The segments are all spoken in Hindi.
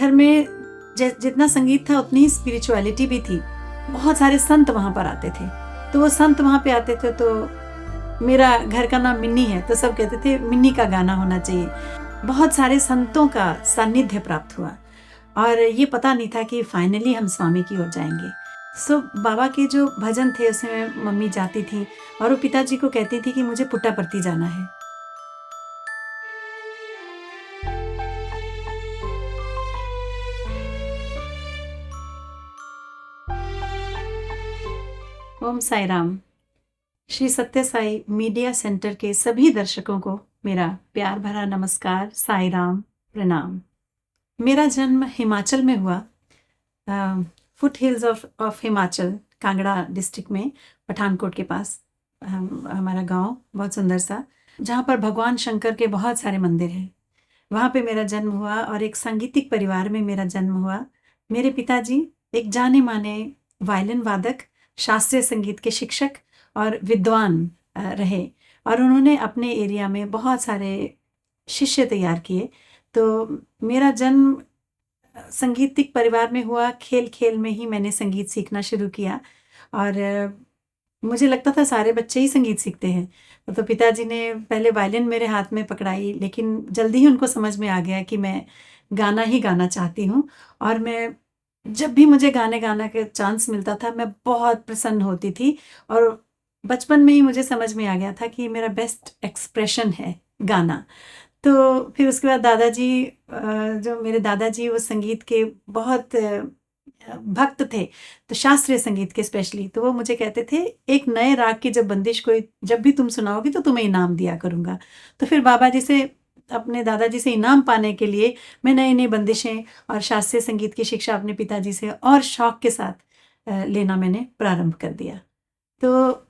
घर में जितना संगीत था उतनी ही स्पिरिचुअलिटी भी थी। बहुत सारे संत वहाँ पर आते थे, तो वो संत वहाँ पे आते थे। तो मेरा घर का नाम मिन्नी है, तो सब कहते थे मिन्नी का गाना होना चाहिए। बहुत सारे संतों का सानिध्य प्राप्त हुआ और ये पता नहीं था कि फाइनली हम स्वामी की ओर जाएंगे। सो बाबा के जो भजन थे उसमें मम्मी जाती थी और वो पिताजी को कहती थी कि मुझे पुट्टापर्ती जाना है। ओम साई राम। श्री सत्य साई मीडिया सेंटर के सभी दर्शकों को मेरा प्यार भरा नमस्कार, साई राम, प्रणाम। मेरा जन्म हिमाचल में हुआ, foot hills of Himachal, Kangra district में, पठानकोट के पास। हमारा गांव बहुत सुंदर सा, जहाँ पर भगवान शंकर के बहुत सारे मंदिर हैं। वहाँ पे मेरा जन्म हुआ और एक सांगीतिक परिवार में मेरा जन्म हुआ। मेरे पिताजी एक जाने माने वायलिन वादक, शास्त्रीय संगीत के शिक्षक और विद्वान रहे और उन्होंने अपने एरिया में बहुत सारे शिष्य तैयार किए। तो मेरा जन्म संगीतिक परिवार में हुआ। खेल खेल में ही मैंने संगीत सीखना शुरू किया और मुझे लगता था सारे बच्चे ही संगीत सीखते हैं। तो पिताजी ने पहले वायलिन मेरे हाथ में पकड़ाई, लेकिन जल्दी ही उनको समझ में आ गया कि मैं गाना ही गाना चाहती हूँ। और मैं जब भी मुझे गाने गाना का चांस मिलता था मैं बहुत प्रसन्न होती थी और बचपन में ही मुझे समझ में आ गया था कि मेरा बेस्ट एक्सप्रेशन है गाना। तो फिर उसके बाद दादाजी, जो मेरे दादाजी वो संगीत के बहुत भक्त थे, तो शास्त्रीय संगीत के स्पेशली। तो वो मुझे कहते थे एक नए राग की जब बंदिश कोई जब भी तुम सुनाओगी तो तुम्हें इनाम दिया करूँगा। तो फिर बाबा जी से, अपने दादाजी से इनाम पाने के लिए मैं नई नई बंदिशें और शास्त्रीय संगीत की शिक्षा अपने पिताजी से और शौक के साथ लेना मैंने प्रारंभ कर दिया। तो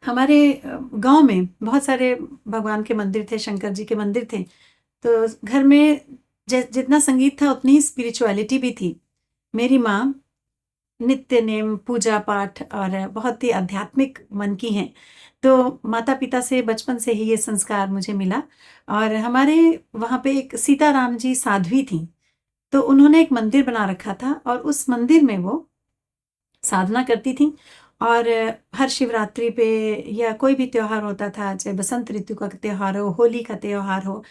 हमारे गांव में बहुत सारे भगवान के मंदिर थे, शंकर जी के मंदिर थे। तो घर में जितना संगीत था उतनी ही स्पिरिचुअलिटी भी थी। मेरी माँ नित्य नेम, पूजा पाठ और बहुत ही आध्यात्मिक मन की हैं। तो माता पिता से बचपन से ही ये संस्कार मुझे मिला। और हमारे वहाँ पे एक सीताराम जी साध्वी थी, तो उन्होंने एक मंदिर बना रखा था और उस मंदिर में वो साधना करती थी। और हर शिवरात्रि पे या कोई भी त्योहार होता था, चाहे बसंत ऋतु का त्योहार हो, होली का त्योहार हो,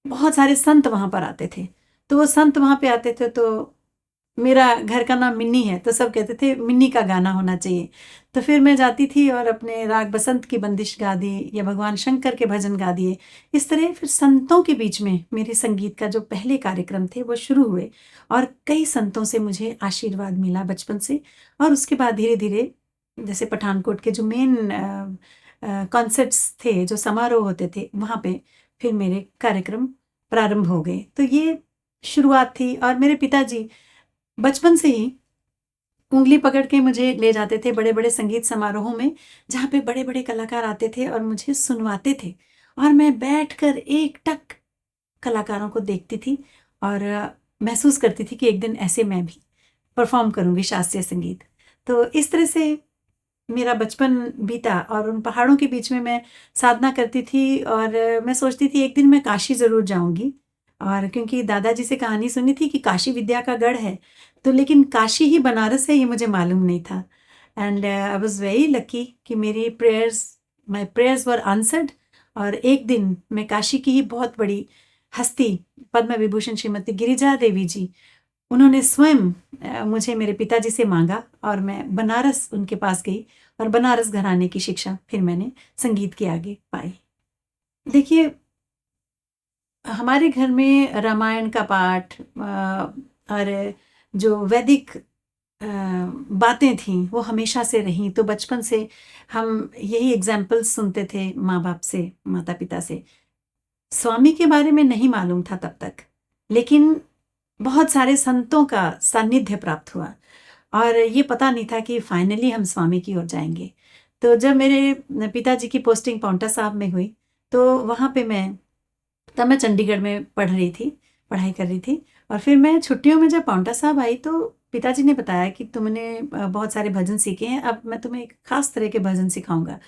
बहुत सारे संत वहाँ पर आते थे। तो वो संत वहाँ पे आते थे, तो मेरा घर का नाम मिन्नी है, तो सब कहते थे मिन्नी का गाना होना चाहिए। तो फिर मैं जाती थी और अपने राग बसंत की बंदिश गा दी या भगवान शंकर के भजन गा दिए। इस तरह फिर संतों के बीच में मेरे संगीत का जो पहले कार्यक्रम थे वो शुरू हुए और कई संतों से मुझे आशीर्वाद मिला बचपन से। और उसके बाद धीरे धीरे, जैसे पठानकोट के जो मेन कॉन्सर्ट्स थे, जो समारोह होते थे, वहाँ पे फिर मेरे कार्यक्रम प्रारंभ हो गए। तो ये शुरुआत थी। और मेरे पिताजी बचपन से ही उंगली पकड़ के मुझे ले जाते थे बड़े बड़े संगीत समारोहों में, जहाँ पे बड़े बड़े कलाकार आते थे और मुझे सुनवाते थे। और मैं बैठकर एक टक कलाकारों को देखती थी और महसूस करती थी कि एक दिन ऐसे मैं भी परफॉर्म करूँगी शास्त्रीय संगीत। तो इस तरह से मेरा बचपन बीता और उन पहाड़ों के बीच में मैं साधना करती थी। और मैं सोचती थी एक दिन मैं काशी ज़रूर जाऊंगी। और क्योंकि दादाजी से कहानी सुनी थी कि काशी विद्या का गढ़ है, तो लेकिन काशी ही बनारस है ये मुझे मालूम नहीं था। And I was very lucky कि मेरी माय प्रेयर्स वर आंसर्ड। और एक दिन मैं काशी की ही बहुत बड़ी हस्ती, पद्म विभूषण श्रीमती गिरिजा देवी जी, उन्होंने स्वयं मुझे मेरे पिताजी से मांगा और मैं बनारस उनके पास गई और बनारस घराने की शिक्षा फिर मैंने संगीत के आगे पाई। देखिए, हमारे घर में रामायण का पाठ और जो वैदिक बातें थीं वो हमेशा से रहीं। तो बचपन से हम यही एग्जाम्पल्स सुनते थे माँ बाप से, माता पिता से। स्वामी के बारे में नहीं मालूम था तब तक, लेकिन बहुत सारे संतों का सानिध्य प्राप्त हुआ और ये पता नहीं था कि फाइनली हम स्वामी की ओर जाएंगे। तो जब मेरे पिताजी की पोस्टिंग पाउंटा साहब में हुई, तो वहाँ पे तब मैं चंडीगढ़ में पढ़ाई कर रही थी। और फिर मैं छुट्टियों में जब पाउंटा साहब आई तो पिताजी ने बताया कि तुमने बहुत सारे भजन सीखे हैं, अब मैं तुम्हें एक खास तरह के भजन सिखाऊंगा।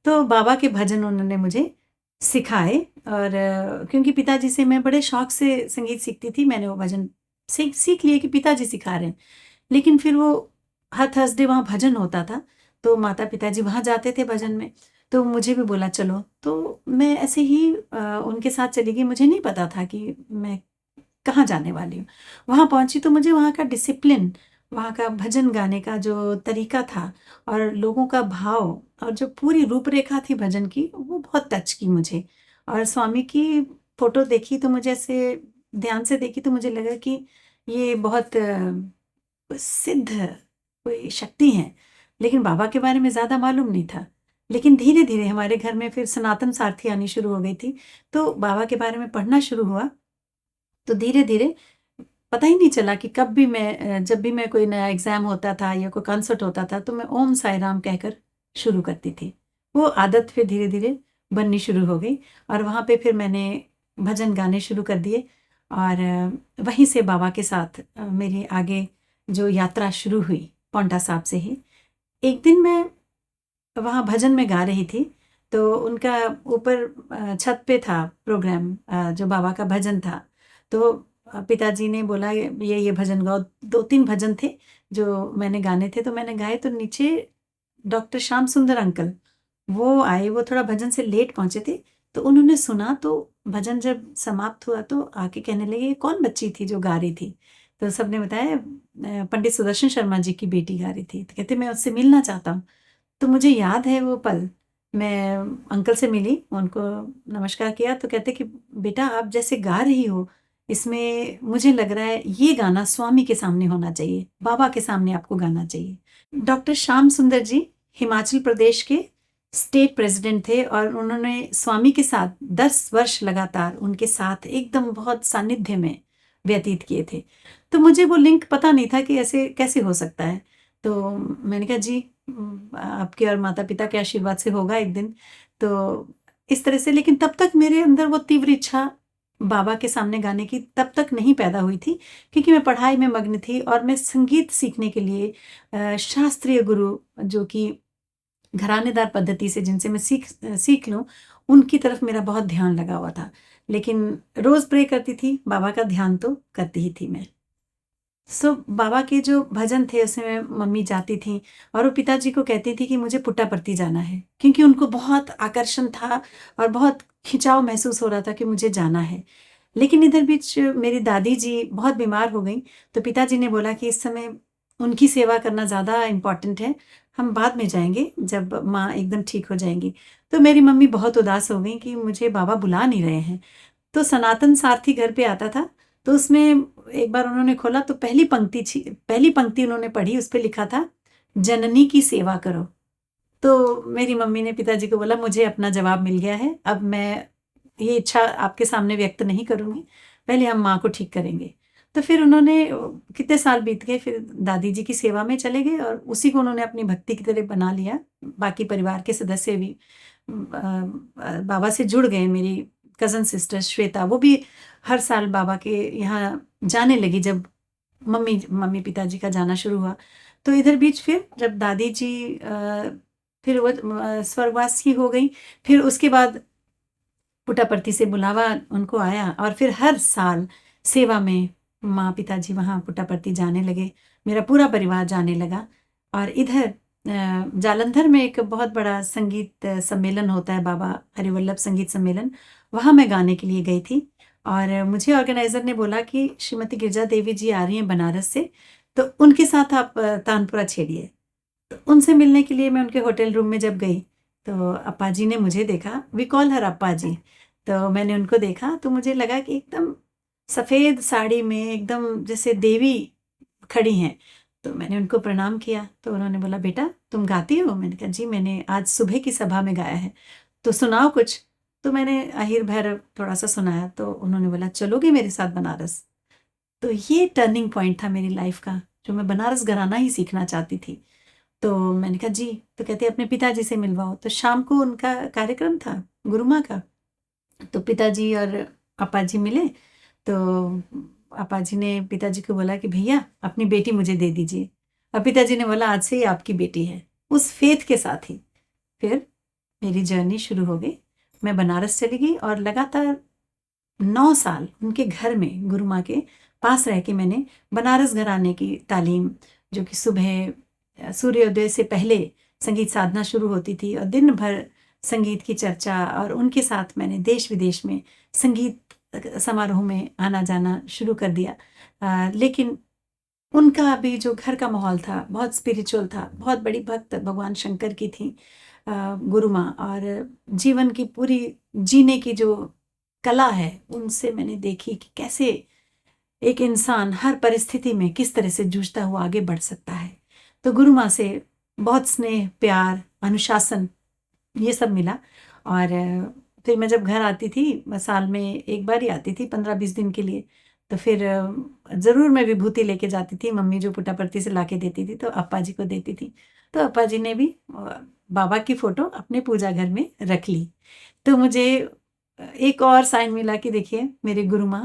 तो बाबा के भजन उन्होंने मुझे सिखाए। और क्योंकि पिताजी से मैं बड़े शौक से संगीत सीखती थी, मैंने वो भजन सीख लिए कि पिताजी सिखा रहे हैं। लेकिन फिर वो हर थर्सडे वहाँ भजन होता था, तो माता पिताजी वहाँ जाते थे भजन में, तो मुझे भी बोला चलो। तो मैं ऐसे ही उनके साथ चली गई। मुझे नहीं पता था कि मैं कहाँ जाने वाली हूँ। वहाँ पहुँची तो मुझे वहाँ का डिसिप्लिन, वहाँ का भजन गाने का जो तरीका था और लोगों का भाव और जो पूरी रूपरेखा थी भजन की, वो बहुत टच की मुझे। और स्वामी की फ़ोटो देखी तो मुझे ऐसे ध्यान से देखी तो मुझे लगा कि ये बहुत सिद्ध कोई शक्ति हैं। लेकिन बाबा के बारे में ज़्यादा मालूम नहीं था। लेकिन धीरे-धीरे हमारे घर में फिर सनातन सारथी आनी शुरू हो गई थी, तो बाबा के बारे में पढ़ना शुरू हुआ। तो धीरे-धीरे पता ही नहीं चला कि कब भी मैं जब भी मैं कोई नया एग्ज़ाम होता था या कोई कॉन्सर्ट होता था, तो मैं ओम साईं राम कहकर शुरू करती थी। वो आदत फिर धीरे-धीरे बननी शुरू हो गई और वहाँ पे फिर मैंने भजन गाने शुरू कर दिए और वहीं से बाबा के साथ मेरी आगे जो यात्रा शुरू हुई पांवटा साहब से ही। एक दिन मैं वहाँ भजन में गा रही थी, तो उनका ऊपर छत पे था प्रोग्राम, जो बाबा का भजन था। तो पिताजी ने बोला ये भजन गाओ। 2-3 भजन थे जो मैंने गाने थे, तो मैंने गाए। तो नीचे डॉक्टर श्याम सुंदर अंकल वो आए, वो थोड़ा भजन से लेट पहुँचे थे। तो उन्होंने सुना, तो भजन जब समाप्त हुआ तो आके कहने लगे, "ये कौन बच्ची थी जो गा रही थी?" तो सबने बताया, पंडित सुदर्शन शर्मा जी की बेटी गा रही थी। तो कहते, "मैं उससे मिलना चाहता हूँ।" तो मुझे याद है वो पल। मैं अंकल से मिली, उनको नमस्कार किया तो कहते कि बेटा आप जैसे गा रही हो, इसमें मुझे लग रहा है ये गाना स्वामी के सामने होना चाहिए, बाबा के सामने आपको गाना चाहिए। डॉक्टर श्याम सुंदर जी हिमाचल प्रदेश के स्टेट प्रेज़िडेंट थे और उन्होंने स्वामी के साथ 10 वर्ष लगातार उनके साथ एकदम बहुत सानिध्य में व्यतीत किए थे। तो मुझे वो लिंक पता नहीं था कि ऐसे कैसे हो सकता है। तो मैंने कहा जी, आपके और माता-पिता के आशीर्वाद से होगा एक दिन। तो इस तरह से, लेकिन तब तक मेरे अंदर वो तीव्र इच्छा बाबा के सामने गाने की तब तक नहीं पैदा हुई थी, क्योंकि मैं पढ़ाई में मग्न थी और मैं संगीत सीखने के लिए शास्त्रीय गुरु जो कि घरानेदार पद्धति से जिनसे मैं सीख लूँ, उनकी तरफ मेरा बहुत ध्यान लगा हुआ था। लेकिन रोज़ प्रे करती थी, बाबा का ध्यान तो करती ही थी मैं। बाबा के जो भजन थे उसमें मम्मी जाती थीं और वो पिताजी को कहती थी कि मुझे पुट्टापर्ती जाना है, क्योंकि उनको बहुत आकर्षण था और बहुत खिंचाव महसूस हो रहा था कि मुझे जाना है। लेकिन इधर बीच मेरी दादी जी बहुत बीमार हो गईं, तो पिताजी ने बोला कि इस समय उनकी सेवा करना ज़्यादा इम्पोर्टेंट है, हम बाद में जाएँगे जब माँ एकदम ठीक हो जाएँगी। तो मेरी मम्मी बहुत उदास हो गईं कि मुझे बाबा बुला नहीं रहे हैं। तो सनातन सारथी घर पे आता था, तो उसमें एक बार उन्होंने खोला तो पहली पंक्ति उन्होंने पढ़ी, उस पे लिखा था, जननी की सेवा करो। तो मेरी मम्मी ने पिताजी को बोला, मुझे अपना जवाब मिल गया है, अब मैं ये इच्छा आपके सामने व्यक्त नहीं करूँगी, पहले हम माँ को ठीक करेंगे। तो फिर उन्होंने कितने साल बीत गए, फिर दादी जी की सेवा में चले गए और उसी को उन्होंने अपनी भक्ति की तरह बना लिया। बाकी परिवार के सदस्य भी बाबा से जुड़ गए। मेरी कज़न सिस्टर श्वेता, वो भी हर साल बाबा के यहाँ जाने लगी जब मम्मी पिताजी का जाना शुरू हुआ। तो इधर बीच फिर जब दादी जी फिर वो स्वर्गवासी हो गईं, फिर उसके बाद पुट्टापर्ती से बुलावा उनको आया और फिर हर साल सेवा में माँ पिताजी वहाँ पुट्टापर्ती जाने लगे, मेरा पूरा परिवार जाने लगा। और इधर जालंधर में एक बहुत बड़ा संगीत सम्मेलन होता है, बाबा हरिवल्लभ संगीत सम्मेलन, वहाँ मैं गाने के लिए गई थी। और मुझे ऑर्गेनाइज़र ने बोला कि श्रीमती गिरिजा देवी जी आ रही हैं बनारस से, तो उनके साथ आप तानपुरा छेड़िए। तो उनसे मिलने के लिए मैं उनके होटल रूम में जब गई, तो अप्पा जी ने मुझे देखा, we call her Appa ji. तो मैंने उनको देखा तो मुझे लगा कि एकदम सफ़ेद साड़ी में एकदम जैसे देवी खड़ी हैं। तो मैंने उनको प्रणाम किया, तो उन्होंने बोला, "बेटा तुम गाती हो?" मैंने कहा, "जी, मैंने आज सुबह की सभा में गाया है, तो सुनाओ कुछ।" तो मैंने अहिर भैरव थोड़ा-सा सुनाया, तो उन्होंने बोला, "चलोगे मेरे साथ बनारस?" तो ये टर्निंग पॉइंट था मेरी लाइफ़ का, जो मैं बनारस घराना ही सीखना चाहती थी। तो मैंने कहा, "जी।" तो कहते, "अपने पिताजी से मिलवाओ।" तो शाम को उनका कार्यक्रम था, गुरु माँ का। तो पिताजी और अप्पा जी मिले, तो अप्पा जी ने पिताजी को बोला कि भैया अपनी बेटी मुझे दे दीजिए। और पिताजी ने बोला, आज से ये आपकी बेटी है। उस फेथ के साथ ही फिर मेरी जर्नी शुरू हो गई। मैं बनारस चली गई और लगातार 9 साल उनके घर में गुरु माँ के पास रह के मैंने बनारस घराने की तालीम, जो कि सुबह सूर्योदय से पहले संगीत साधना शुरू होती थी और दिन भर संगीत की चर्चा, और उनके साथ मैंने देश विदेश में संगीत समारोह में आना जाना शुरू कर दिया। लेकिन उनका भी जो घर का माहौल था बहुत स्पिरिचुअल था, बहुत बड़ी भक्त भगवान शंकर की थी गुरु माँ, और जीवन की पूरी जीने की जो कला है उनसे मैंने देखी कि कैसे एक इंसान हर परिस्थिति में किस तरह से जूझता हुआ आगे बढ़ सकता है। तो गुरु माँ से बहुत स्नेह, प्यार, अनुशासन ये सब मिला। और फिर मैं जब घर आती थी, मैं साल में एक बार ही आती थी 15-20 दिन के लिए, तो फिर ज़रूर मैं विभूति लेके जाती थी। मम्मी जो पुट्टापर्ती से लाके देती थी तो अप्पा जी को देती थी। तो अप्पा जी ने भी बाबा की फ़ोटो अपने पूजा घर में रख ली। तो मुझे एक और साइन मिला कि देखिए मेरे गुरु माँ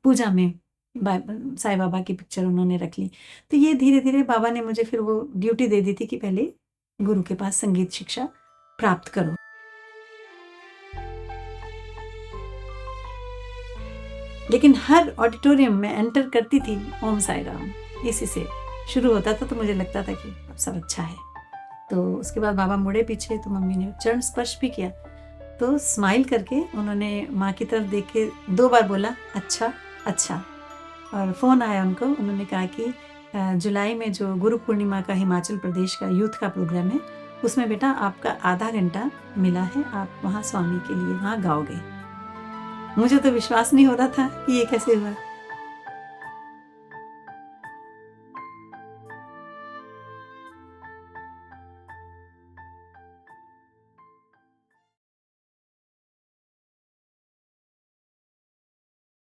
पूजा में साईं बाबा की पिक्चर उन्होंने रख ली। तो ये धीरे-धीरे बाबा ने मुझे फिर वो ड्यूटी दे दी थी कि पहले गुरु के पास संगीत शिक्षा प्राप्त करो। लेकिन हर ऑडिटोरियम में एंटर करती थी ओम साई राम, इसी से शुरू होता था। तो मुझे लगता था कि अब सब अच्छा है। तो उसके बाद बाबा मुड़े पीछे तो मम्मी ने चरण स्पर्श भी किया, तो स्माइल करके उन्होंने माँ की तरफ देख के 2 बार बोला अच्छा, अच्छा। और फ़ोन आया उनको, उन्होंने कहा कि जुलाई में जो गुरु पूर्णिमा का हिमाचल प्रदेश का यूथ का प्रोग्राम है, उसमें बेटा आपका आधा घंटा मिला है, आप वहाँ स्वामी के लिए वहाँ गाओगे। मुझे तो विश्वास नहीं हो रहा था कि ये कैसे हुआ।